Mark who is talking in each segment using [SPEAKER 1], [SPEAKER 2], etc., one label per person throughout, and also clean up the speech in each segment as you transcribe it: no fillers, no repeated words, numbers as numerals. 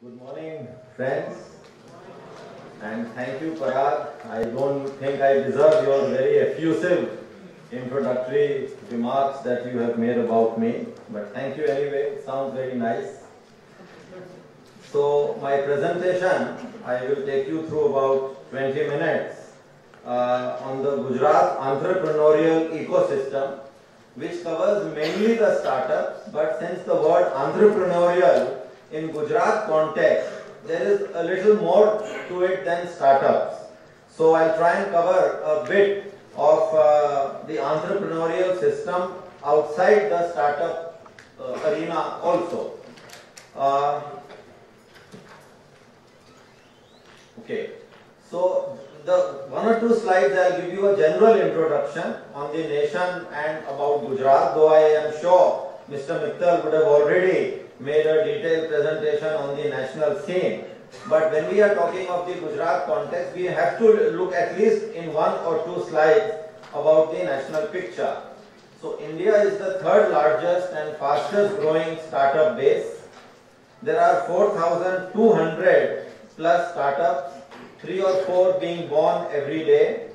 [SPEAKER 1] Good morning, friends, and thank you, Parag. I don't think I deserve your very effusive introductory remarks that you have made about me, but thank you anyway. It sounds very nice. So, my presentation, I will take you through about 20 minutes on the Gujarat entrepreneurial ecosystem, which covers mainly the startups, but since the word entrepreneurial in Gujarat context, there is a little more to it than startups. So I'll try and cover a bit of the entrepreneurial system outside the startup arena also. Okay, so the one or two slides I'll give you a general introduction on the nation and about Gujarat, though I am sure Mr. Mittal would have already made a detailed presentation on the national scene. But when we are talking of the Gujarat context, we have to look at least in one or two slides about the national picture. So India is the third largest and fastest growing startup base. There are 4,200 plus startups, 3 or 4 being born every day.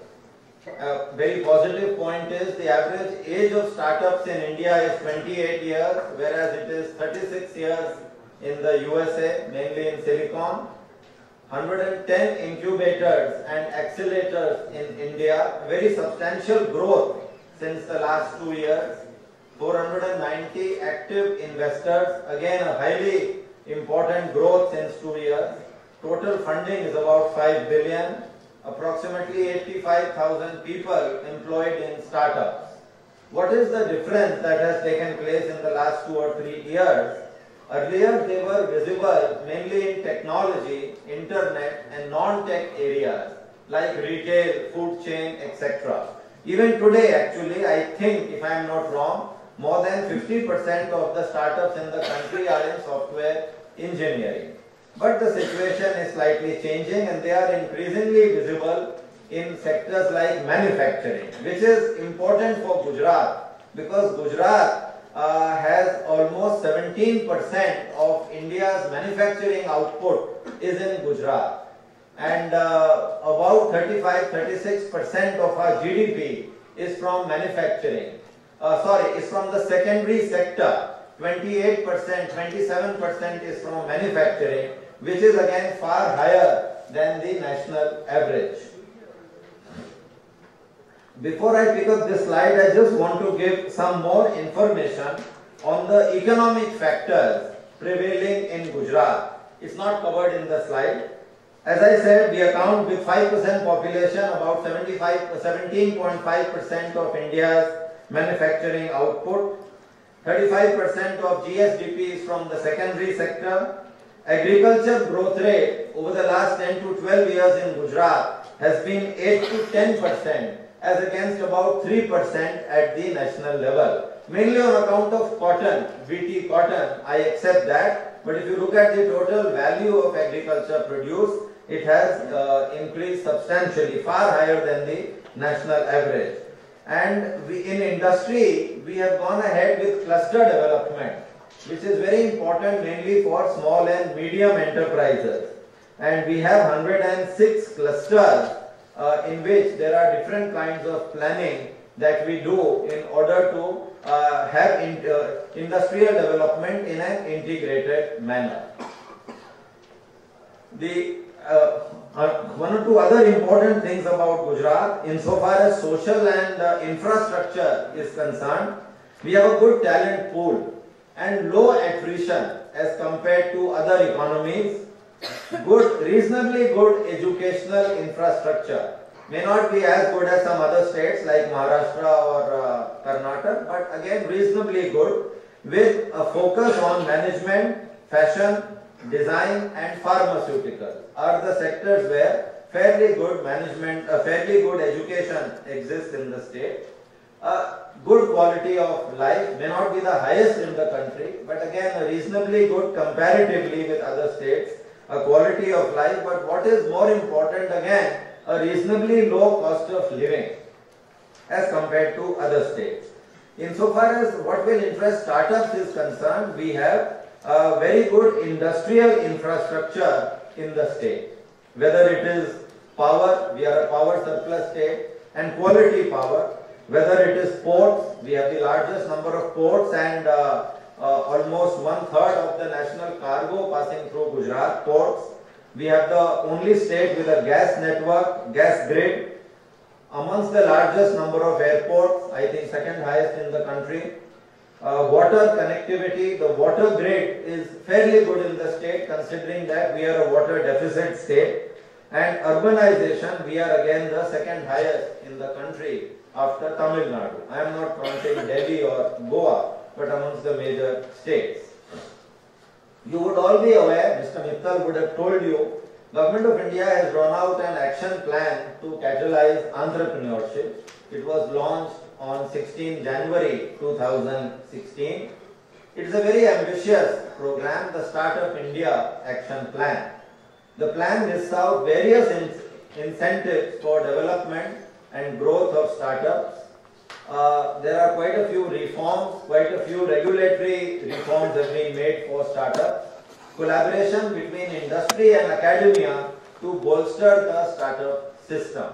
[SPEAKER 1] A very positive point is the average age of startups in India is 28 years, whereas it is 36 years in the USA, mainly in Silicon. 110 incubators and accelerators in India, very substantial growth since the last 2 years. 490 active investors, again a highly important growth since 2 years. Total funding is about 5 billion. Approximately 85,000 people employed in startups. What is the difference that has taken place in the last 2 or 3 years? Earlier they were visible mainly in technology, internet and non-tech areas like retail, food chain, etc. Even today actually, I think, if I am not wrong, more than 50% of the startups in the country are in software engineering. But the situation is slightly changing and they are increasingly visible in sectors like manufacturing, which is important for Gujarat because Gujarat has almost 17% of India's manufacturing output is in Gujarat, and about 35-36% of our GDP is from manufacturing. Is from the secondary sector. 28%, 27% is from manufacturing, which is again far higher than the national average. Before I pick up this slide, I just want to give some more information on the economic factors prevailing in Gujarat. It's not covered in the slide. As I said, we account with 5% population, about 17.5% of India's manufacturing output. 35% of GSDP is from the secondary sector. Agriculture growth rate over the last 10 to 12 years in Gujarat has been 8 to 10% as against about 3% at the national level. Mainly on account of cotton, BT cotton, I accept that. But if you look at the total value of agriculture produced, it has increased substantially, far higher than the national average. And in industry, we have gone ahead with cluster development, which is very important mainly for small and medium enterprises. And we have 106 clusters in which there are different kinds of planning that we do in order to have industrial development in an integrated manner. One or two other important things about Gujarat, insofar as social and infrastructure is concerned, we have a good talent pool and low attrition as compared to other economies. Reasonably good educational infrastructure. May not be as good as some other states like Maharashtra or Karnataka, but again reasonably good, with a focus on management, fashion, design and pharmaceutical are the sectors where fairly good management, fairly good education exists in the state. Good quality of life, may not be the highest in the country, but again a reasonably good comparatively with other states, a quality of life, but what is more important again, a reasonably low cost of living as compared to other states. Insofar as what will interest startups is concerned, we have a very good industrial infrastructure in the state. Whether it is power, we are a power surplus state, and quality power. Whether it is ports, we have the largest number of ports and almost 1/3 of the national cargo passing through Gujarat ports. We have the only state with a gas network, gas grid, amongst the largest number of airports, I think second highest in the country. Water connectivity, the water grid is fairly good in the state considering that we are a water deficit state. And urbanization, we are again the second highest in the country after Tamil Nadu. I am not counting Delhi or Goa, but amongst the major states. You would all be aware, Mr. Mittal would have told you, Government of India has drawn out an action plan to catalyze entrepreneurship. It was launched on 16 January 2016. It is a very ambitious program, the Startup India Action Plan. The plan lists out various incentives for development and growth of startups. There are quite a few reforms, quite a few regulatory reforms have been made for startups. Collaboration between industry and academia to bolster the startup system.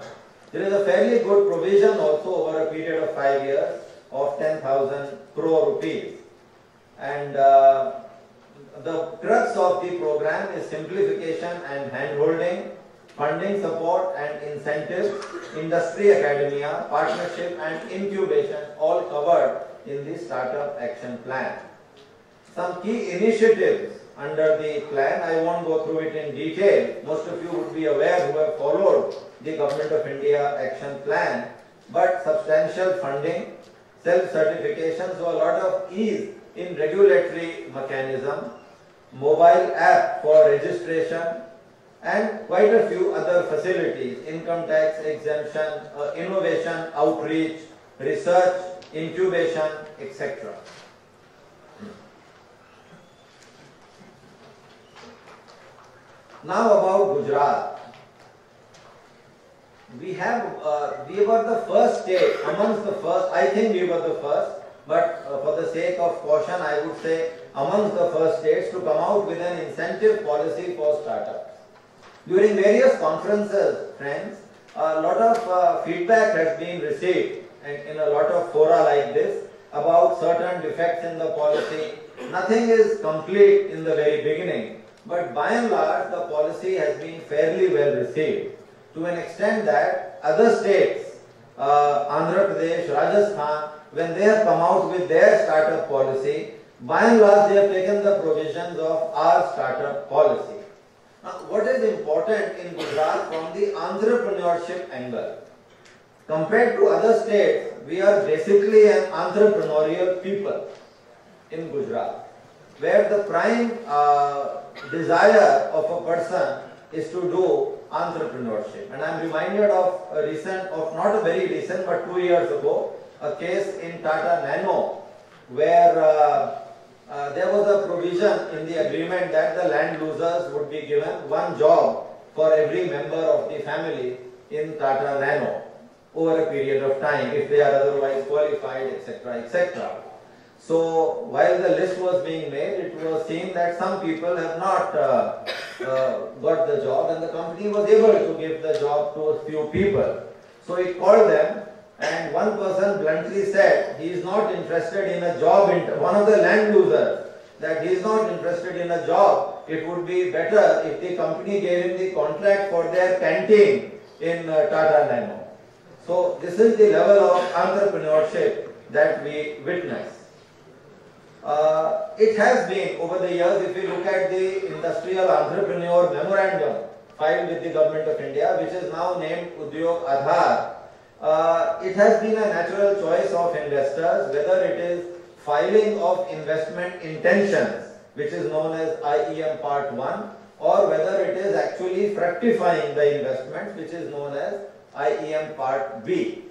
[SPEAKER 1] There is a fairly good provision also over a period of 5 years of 10,000 crore rupees. And the crux of the program is simplification and handholding, funding support and incentives, industry academia, partnership and incubation, all covered in the Startup Action Plan. Some key initiatives under the plan, I won't go through it in detail. Most of you would be aware who have followed the Government of India Action Plan, but substantial funding, self-certification, so a lot of ease in regulatory mechanism, mobile app for registration, and quite a few other facilities, income tax exemption, innovation, outreach, research, incubation, etc. Now about Gujarat. We were the first state, amongst the first, I think we were the first, but for the sake of caution, I would say amongst the first states to come out with an incentive policy for startups. During various conferences, friends, a lot of feedback has been received in a lot of fora like this about certain defects in the policy. Nothing is complete in the very beginning, but by and large the policy has been fairly well received to an extent that other states, Andhra Pradesh, Rajasthan, when they have come out with their startup policy, by and large they have taken the provisions of our startup policy. Now, what is important in Gujarat from the entrepreneurship angle? Compared to other states, we are basically an entrepreneurial people in Gujarat, where the prime desire of a person is to do entrepreneurship. And I am reminded of a recent, not a very recent, but 2 years ago, a case in Tata Nano, where there was a provision in the agreement that the land losers would be given one job for every member of the family in Tata Nano over a period of time if they are otherwise qualified, etc., etc. So while the list was being made, it was seen that some people have not got the job, and the company was able to give the job to a few people. So it called them, and one person bluntly said he is not interested in a job, one of the land losers, that he is not interested in a job. It would be better if the company gave him the contract for their canteen in Tata Nano. So this is the level of entrepreneurship that we witness. It has been over the years, if you look at the Industrial Entrepreneur Memorandum filed with the Government of India, which is now named Udyog Aadhar, it has been a natural choice of investors, whether it is filing of investment intentions, which is known as IEM Part 1, or whether it is actually fructifying the investment, which is known as IEM Part B.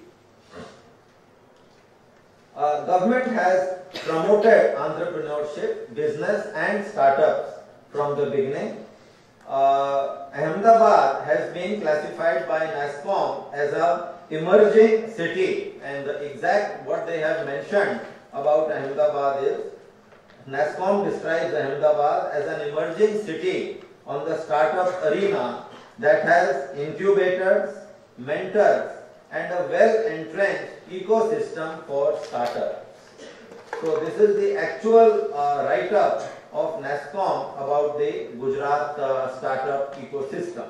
[SPEAKER 1] Government has promoted entrepreneurship, business and startups from the beginning. Ahmedabad has been classified by NASSCOM as a emerging city, and the exact what they have mentioned about Ahmedabad is NASSCOM describes Ahmedabad as an emerging city on the startup arena that has incubators, mentors, and a well-entrenched ecosystem for startups. So this is the actual write-up of NASSCOM about the Gujarat startup ecosystem.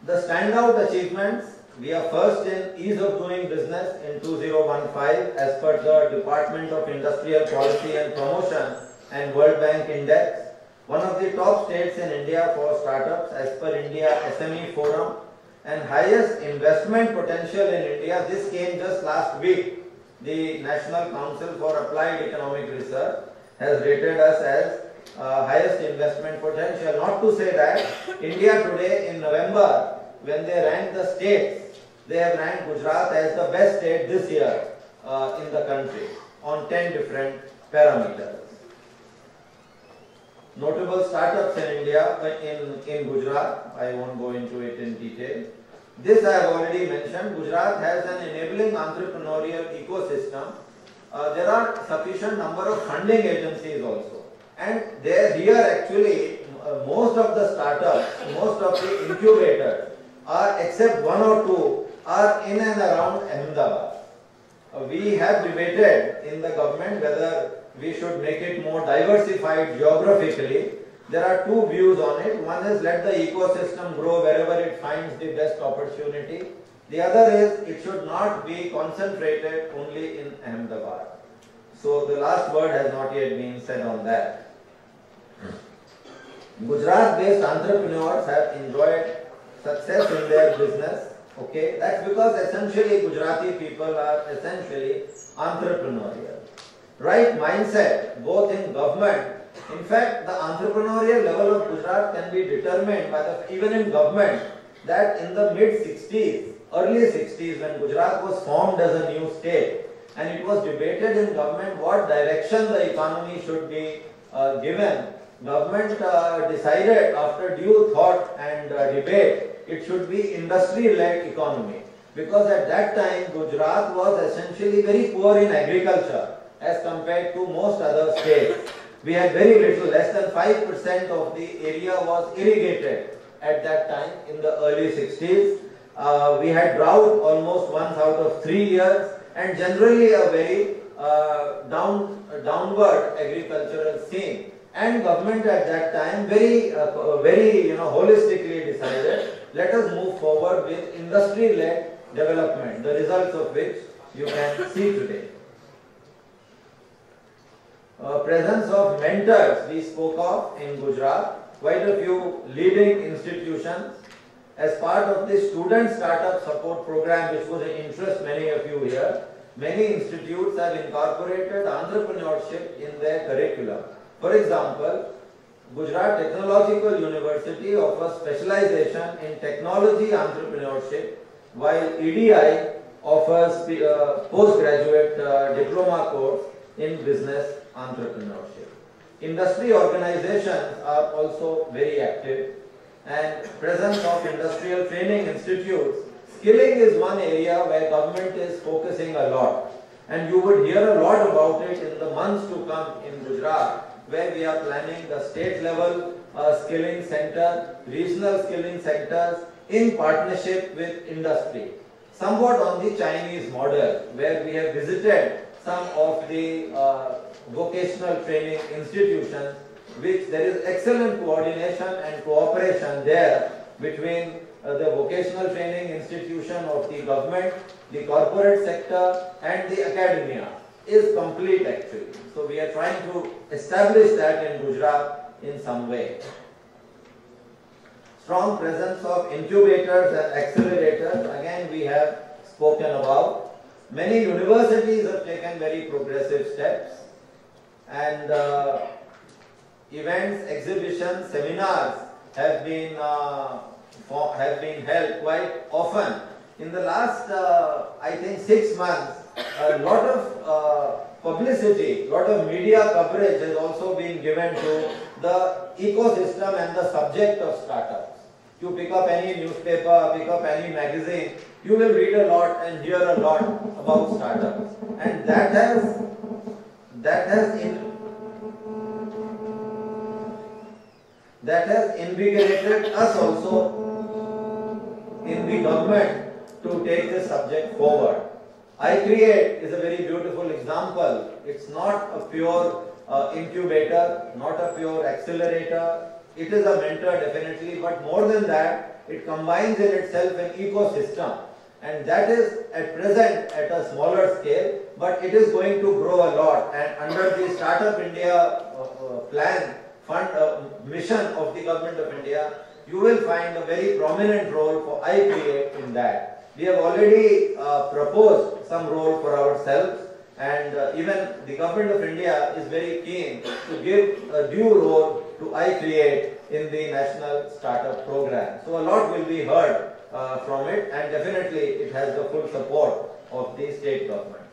[SPEAKER 1] The standout achievements: we are first in ease of doing business in 2015 as per the Department of Industrial Policy and Promotion and World Bank Index. One of the top states in India for startups as per India SME Forum, and highest investment potential in India. This came just last week. The National Council for Applied Economic Research has rated us as highest investment potential. Not to say that India today in November, when they rank the states, they have ranked Gujarat as the best state this year in the country on 10 different parameters. Notable startups in India, in Gujarat, I won't go into it in detail. This I have already mentioned. Gujarat has an enabling entrepreneurial ecosystem. There are sufficient number of funding agencies also. And here actually most of the startups, most of the incubators are, except one or two, are in and around Ahmedabad. We have debated in the government whether we should make it more diversified geographically. There are two views on it. One is let the ecosystem grow wherever it finds the best opportunity. The other is it should not be concentrated only in Ahmedabad. So the last word has not yet been said on that. Gujarat-based entrepreneurs have enjoyed success in their business. Okay, that's because essentially Gujarati people are essentially entrepreneurial. Right mindset, both in government. In fact, the entrepreneurial level of Gujarat can be determined by the, even in government, that in the mid-60s, early 60s, when Gujarat was formed as a new state, and it was debated in government what direction the economy should be given, government decided after due thought and debate, it should be industry-led economy. Because at that time, Gujarat was essentially very poor in agriculture as compared to most other states. We had very little, less than 5% of the area was irrigated at that time in the early 60s. We had drought almost once out of 3 years, and generally a very downward agricultural scene. And government at that time very holistically decided, let us move forward with industry-led development, the results of which you can see today. Presence of mentors we spoke of in Gujarat, quite a few leading institutions. As part of the student startup support program, which was an interest many of you here, many institutes have incorporated entrepreneurship in their curriculum. For example, Gujarat Technological University offers specialization in technology entrepreneurship, while EDI offers postgraduate diploma course in business entrepreneurship. Industry organizations are also very active, and presence of industrial training institutes. Skilling is one area where government is focusing a lot, and you would hear a lot about it in the months to come in Gujarat, where we are planning the state level skilling center, regional skilling centers in partnership with industry. Somewhat on the Chinese model, where we have visited some of the vocational training institutions, which there is excellent coordination and cooperation there between the vocational training institution of the government, the corporate sector and the academia is complete actually. So we are trying to establish that in Gujarat in some way. Strong presence of incubators and accelerators, again we have spoken about. Many universities have taken very progressive steps, and events, exhibitions, seminars have been held quite often. In the last, I think 6 months, a lot of publicity, lot of media coverage has also been given to the ecosystem and the subject of startups. You pick up any newspaper, pick up any magazine, you will read a lot and hear a lot about startups. And that that has invigorated us also in the government to take this subject forward. iCreate is a very beautiful example. It's not a pure incubator, not a pure accelerator. It is a mentor definitely, but more than that, it combines in itself an ecosystem, and that is at present at a smaller scale, but it is going to grow a lot. And under the Startup India plan fund mission of the Government of India, you will find a very prominent role for iCreate in that. We have already proposed some role for ourselves, and even the Government of India is very keen to give a due role to iCreate in the National Startup Program. So a lot will be heard from it, and definitely it has the full support of the state government.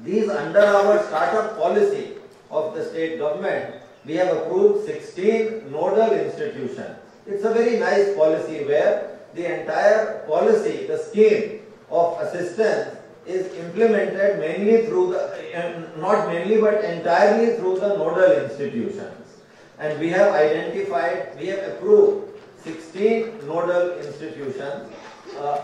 [SPEAKER 1] These under our startup policy of the state government, we have approved 16 nodal institutions. It's a very nice policy where the entire policy, the scheme of assistance is implemented mainly through the, not mainly but entirely through the nodal institutions. And we have identified, we have approved 16 nodal institutions.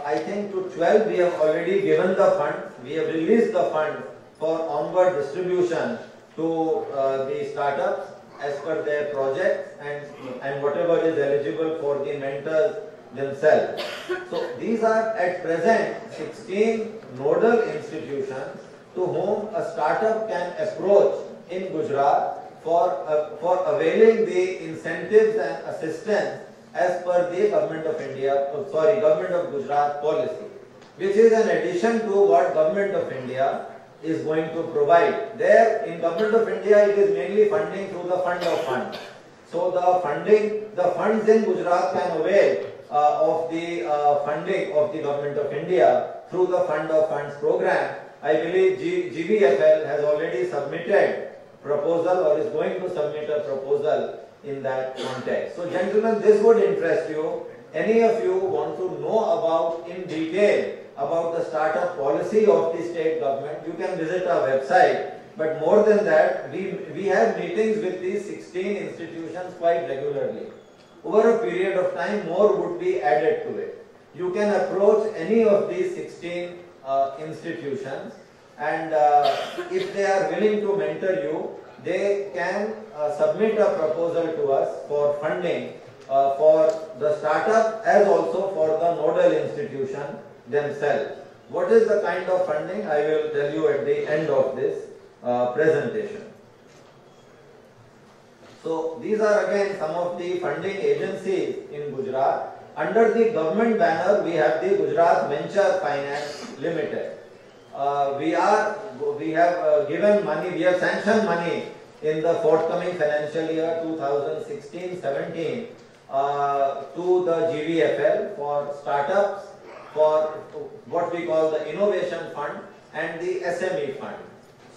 [SPEAKER 1] I think to 12 we have already given the funds. We have released the funds for onward distribution to the startups as per their projects and whatever is eligible for the mentors themselves. So these are at present 16 nodal institutions to whom a startup can approach in Gujarat for availing the incentives and assistance as per the Government of India, Government of Gujarat policy, which is an addition to what Government of India is going to provide. There in Government of India it is mainly funding through the fund of funds. So the funds in Gujarat can avail of the funding of the Government of India through the fund of funds program. I believe GVFL has already submitted proposal or is going to submit a proposal in that context. So gentlemen, this would interest you. Any of you want to know about in detail about the startup policy of the state government, you can visit our website. But more than that, we have meetings with these 16 institutions quite regularly. Over a period of time, more would be added to it. You can approach any of these 16 institutions, and if they are willing to mentor you, they can submit a proposal to us for funding for the startup as also for the nodal institution themselves. What is the kind of funding? I will tell you at the end of this presentation. So these are again some of the funding agencies in Gujarat. Under the government banner, we have the Gujarat Venture Finance Limited. We have given money, we have sanctioned money in the forthcoming financial year 2016-17 to the GVFL for startups, for what we call the Innovation Fund and the SME Fund.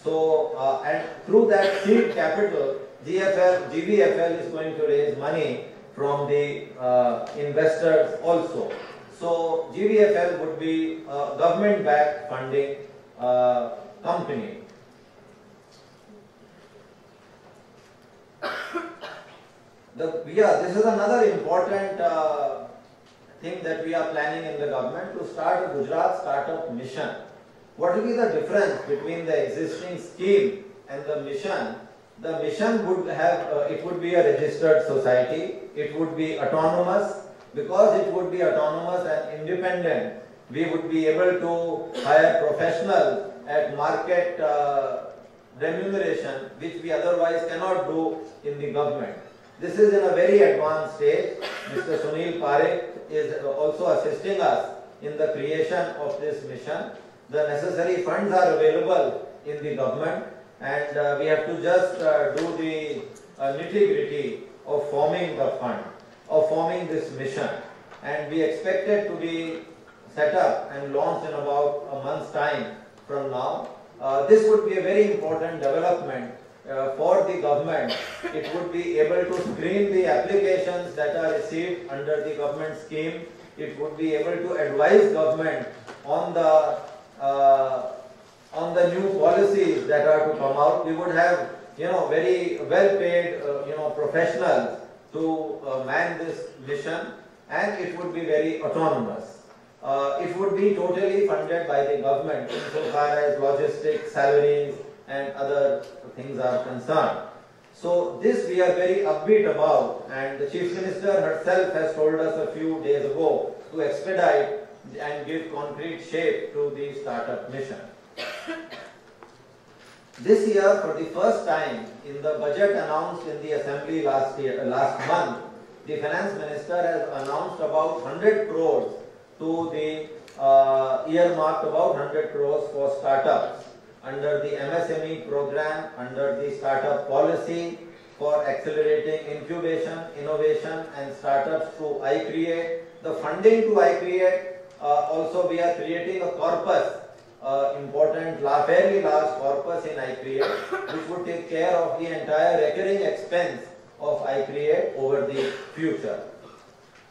[SPEAKER 1] So, and through that seed capital, GVFL is going to raise money from the investors also. So, GVFL would be a government-backed funding company. This is another important thing that we are planning in the government, to start a Gujarat Startup Mission. What will be the difference between the existing scheme and the mission? The mission would have, it would be a registered society, it would be autonomous. Because it would be autonomous and independent, we would be able to hire professionals at market remuneration, which we otherwise cannot do in the government. This is in a very advanced stage. Mr. Sunil Parekh is also assisting us in the creation of this mission. The necessary funds are available in the government, and we have to just do the nitty-gritty of forming the fund, of forming this mission. And we expect it to be set up and launched in about a month's time from now. This would be a very important development for the government. It would be able to screen the applications that are received under the government scheme. It would be able to advise government on the on the new policies that are to come out. We would have, very well-paid, professionals to man this mission, and it would be very autonomous. It would be totally funded by the government insofar as logistics, salaries, and other things are concerned. So this we are very upbeat about, and the Chief Minister herself has told us a few days ago to expedite and give concrete shape to the startup mission. This year, for the first time in the budget announced in the Assembly last month, the Finance Minister has announced about 100 crores to the earmarked about 100 crores for startups under the MSME program, under the startup policy for accelerating incubation, innovation and startups through iCreate. The funding to iCreate, also we are creating a corpus, important, fairly large corpus in iCreate, which would take care of the entire recurring expense of iCreate over the future.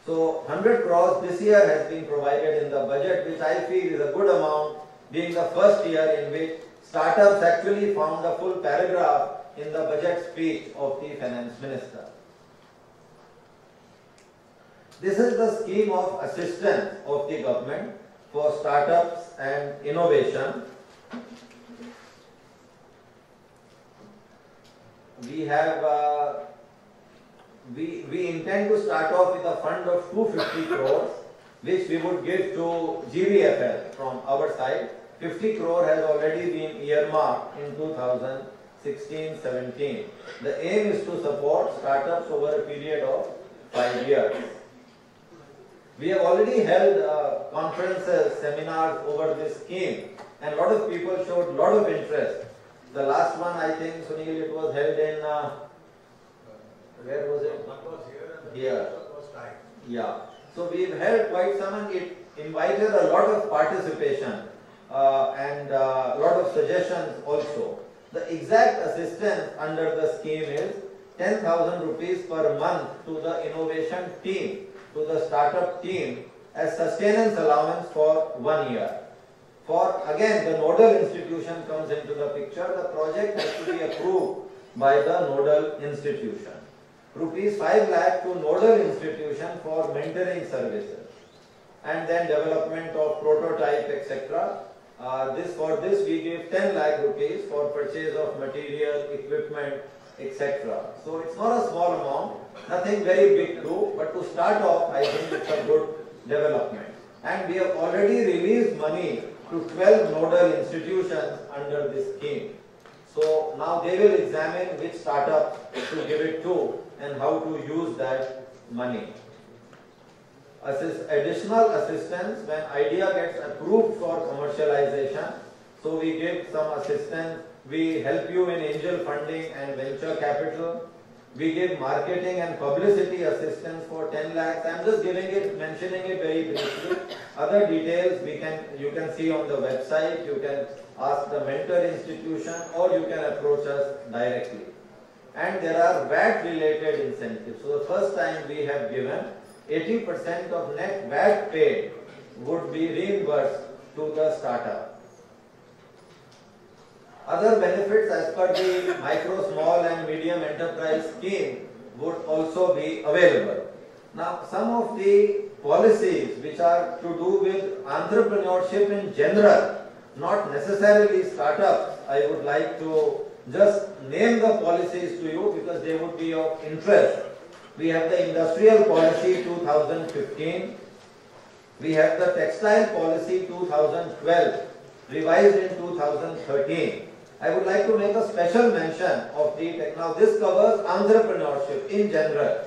[SPEAKER 1] So 100 crores this year has been provided in the budget, which I feel is a good amount, being the first year in which startups actually found a full paragraph in the budget speech of the Finance Minister. This is the scheme of assistance of the government for startups and innovation. We have we intend to start off with a fund of 250 crores, which we would give to GVFL from our side. 50 crore has already been earmarked in 2016-17. The aim is to support startups over a period of 5 years. We have already held conferences, seminars over this scheme, and a lot of people showed a lot of interest. The last one, I think, Sunil, it was held in, where was it?
[SPEAKER 2] One was here and
[SPEAKER 1] here.
[SPEAKER 2] The was time.
[SPEAKER 1] Yeah. So we've held quite some, and it invited a lot of participation and a lot of suggestions also. The exact assistance under the scheme is 10,000 rupees per month to the innovation team, to the startup team, as sustenance allowance for 1 year. For, again, the nodal institution comes into the picture. The project has to be approved by the nodal institution. Rupees 5 lakh to nodal institution for mentoring services, and then development of prototype, etc. For this we give 10 lakh rupees for purchase of material, equipment, etc. So it's not a small amount, nothing very big too, but to start off, I think it's a good development. And we have already released money to 12 nodal institutions under this scheme. So now they will examine which startup to give it to and how to use that money. Additional assistance when idea gets approved for commercialization. So we give some assistance. We help you in angel funding and venture capital. We give marketing and publicity assistance for 10 lakhs. I'm just mentioning it very briefly. Other details you can see on the website. You can ask the mentor institution or you can approach us directly. And there are VAT related incentives. So the first time we have given 80% of net VAT paid would be reimbursed to the startup. Other benefits as per the micro, small and medium enterprise scheme would also be available. Now, some of the policies which are to do with entrepreneurship in general, not necessarily startups, I would like to just name the policies to you because they would be of interest. We have the Industrial Policy 2015. We have the Textile Policy 2012, revised in 2013. I would like to make a special mention of now this covers entrepreneurship in general.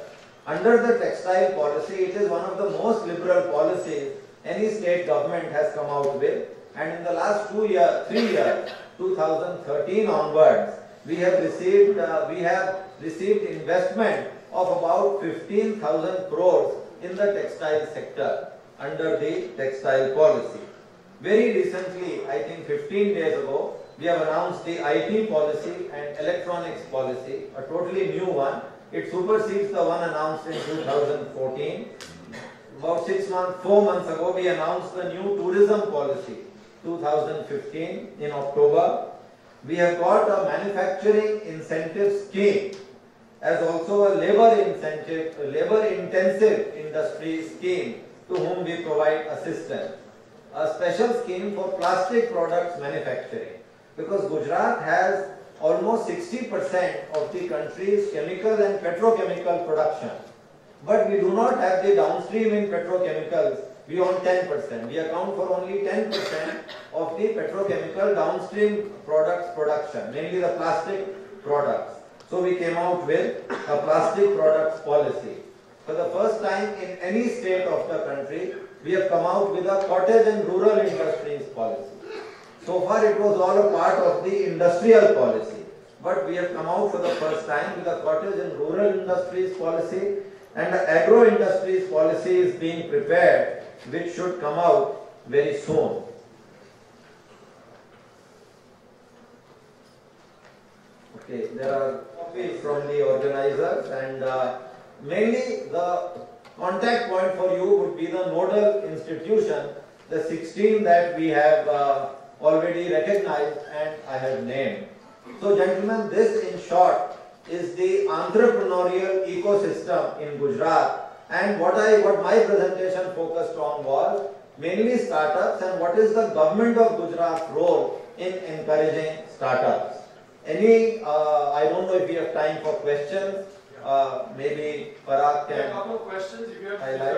[SPEAKER 1] Under the Textile Policy, it is one of the most liberal policies any state government has come out with. And in the last 3 years, 2013 onwards, we have received investment of about 15,000 crores in the textile sector under the textile policy. Very recently, I think 15 days ago, we have announced the IT policy and electronics policy, a totally new one. It supersedes the one announced in 2014. About 4 months ago, we announced the new tourism policy 2015 in October. We have got a manufacturing incentive scheme as also a labor intensive industry scheme to whom we provide assistance. A special scheme for plastic products manufacturing, because Gujarat has almost 60% of the country's chemical and petrochemical production. But we do not have the downstream in petrochemicals beyond 10%. We account for only 10% of the petrochemical downstream products production, mainly the plastic products. So we came out with a plastic products policy. For the first time in any state of the country, we have come out with a cottage and rural industries policy. So far it was all a part of the industrial policy, but we have come out for the first time with a cottage and rural industries policy, and the agro industries policy is being prepared, which should come out very soon. Okay, there are copies from the organizers, and mainly the contact point for you would be the nodal institution, the 16 that we have already recognized and I have named. So gentlemen, this in short is the entrepreneurial ecosystem in Gujarat, and what my presentation focused on was mainly startups and what is the government of Gujarat's role in encouraging startups. I don't know if we have time for questions. Maybe Parag can.
[SPEAKER 2] A couple of questions. If you have
[SPEAKER 1] highlight.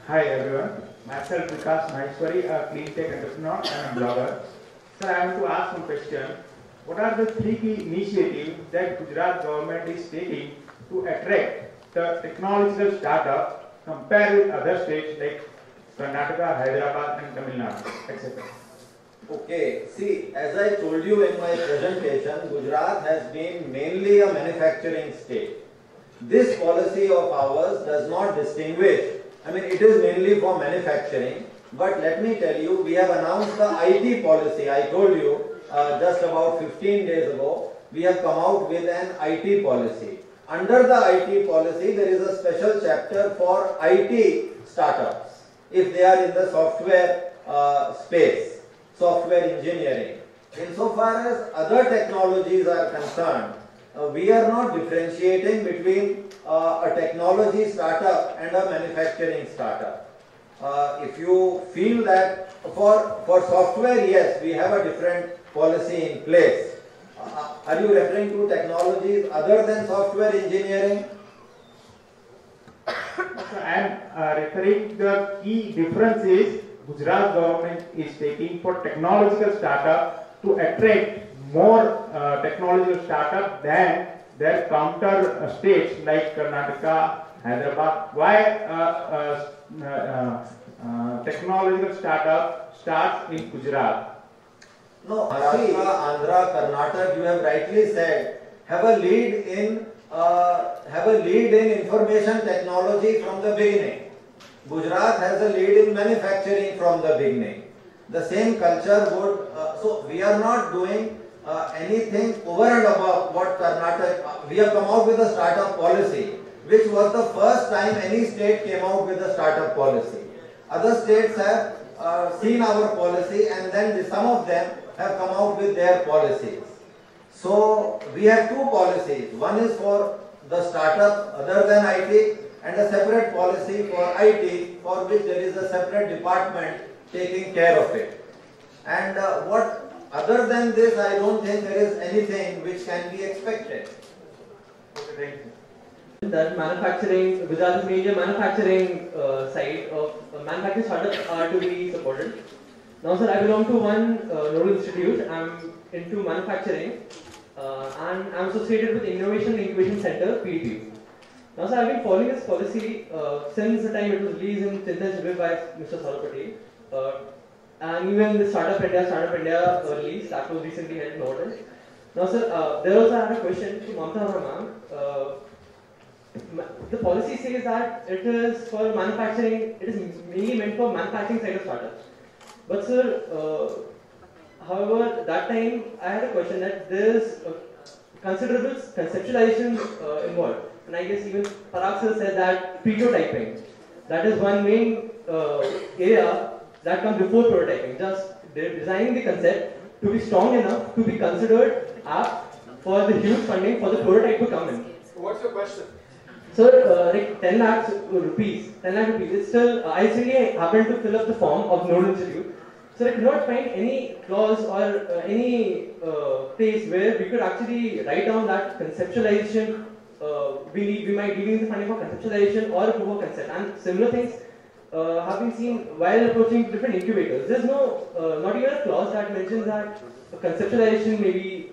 [SPEAKER 3] Hi everyone, myself Vikas Maheshwari, a clean tech entrepreneur and a blogger. Sir, I want to ask one question. What are the 3 key initiatives that Gujarat government is taking to attract the technological startup compared with other states like Karnataka, Hyderabad and Tamil Nadu, etc.?
[SPEAKER 1] Okay, see, as I told you in my presentation, Gujarat has been mainly a manufacturing state. This policy of ours does not distinguish. I mean, it is mainly for manufacturing, but let me tell you, we have announced the IT policy. I told you just about 15 days ago, we have come out with an IT policy. Under the IT policy, there is a special chapter for IT startups, if they are in the software space, software engineering. Insofar as other technologies are concerned, we are not differentiating between a technology startup and a manufacturing startup. If you feel that for software, yes, we have a different policy in place. Are you referring to technologies other than software engineering?
[SPEAKER 3] So I am referring the key differences Gujarat government is taking for technological startup to attract more technological startup than their counter states like Karnataka, Hyderabad. Why technological startup starts in Gujarat?
[SPEAKER 1] No, Maharashtra, Andhra, Karnataka, you have rightly said, have a lead in information technology from the beginning. Gujarat has a lead in manufacturing from the beginning. The same culture would, so we are not doing anything over and above what Karnataka, we have come out with a startup policy, which was the first time any state came out with a startup policy. Other states have seen our policy, and then some of them have come out with their policies. So we have 2 policies. One is for the startup other than IT, and a separate policy for IT, for which there is a separate department taking care of it. And other than this, I don't think there is anything which can be expected.
[SPEAKER 3] Okay, thank you.
[SPEAKER 4] That manufacturing, Gujarat is mainly a manufacturing side of manufacturing startups are to be supported. Now, sir, I belong to one nodal institute. I'm into manufacturing and I'm associated with Innovation Incubation Center, PDP. Now, sir, I've been following this policy since the time it was released in Chintan Shibir by Mr. Saurabh Patel. And even the Startup India release that was recently held in Norton. Now, sir, there also I had a question to Mamta ma'am. The policy says that it is for manufacturing, it is mainly meant for manufacturing side of startups. But sir, however, that time I had a question that this considerable conceptualization involved. And I guess even Parag sir said that prototyping, that is one main area that comes before prototyping. Just designing the concept to be strong enough to be considered apt for the huge funding for the prototype to come in.
[SPEAKER 2] What's your question?
[SPEAKER 4] Sir, like 10 lakh rupees, it's still, I recently happened to fill up the form of Nodal Institute. So I could not find any clause or any place where we could actually write down that conceptualization, we might be using the funding for conceptualization or a proof of concept. And similar things have been seen while approaching different incubators. There's no, not even a clause that mentions that conceptualization may be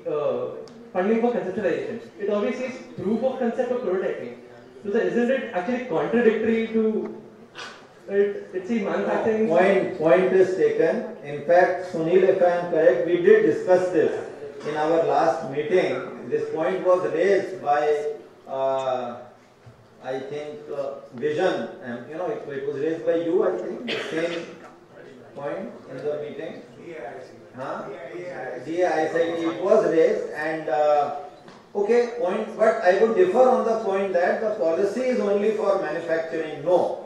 [SPEAKER 4] funding for conceptualization. It always says proof of concept or prototyping. So isn't it actually contradictory to it says manufacturing?
[SPEAKER 1] Point is taken. In fact, Sunil, if I am correct, we did discuss this in our last meeting. This point was raised by, I think, Vision, and it was raised by you, I think, the same point in the meeting. I said it was raised, and okay, point, but I would differ on the point that the policy is only for manufacturing. No.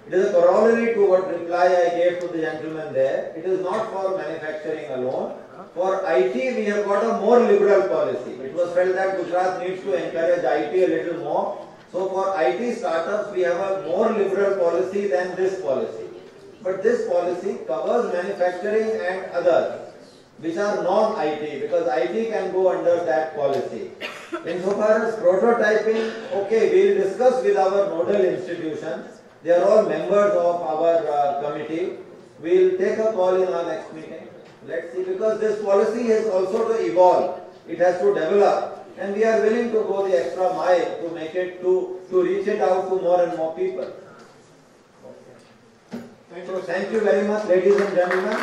[SPEAKER 1] It is a corollary to what reply I gave to the gentleman there. It is not for manufacturing alone. For IT, we have got a more liberal policy. It was felt that Gujarat needs to encourage IT a little more. So for IT startups, we have a more liberal policy than this policy. But this policy covers manufacturing and others, which are non-IT, because IT can go under that policy. Insofar as prototyping, okay, we will discuss with our nodal institutions. They are all members of our committee. We will take a call in our next meeting. Let's see, because this policy has also to evolve. It has to develop, and we are willing to go the extra mile to make it, to reach it out to more and more people. So thank you very much, ladies and gentlemen.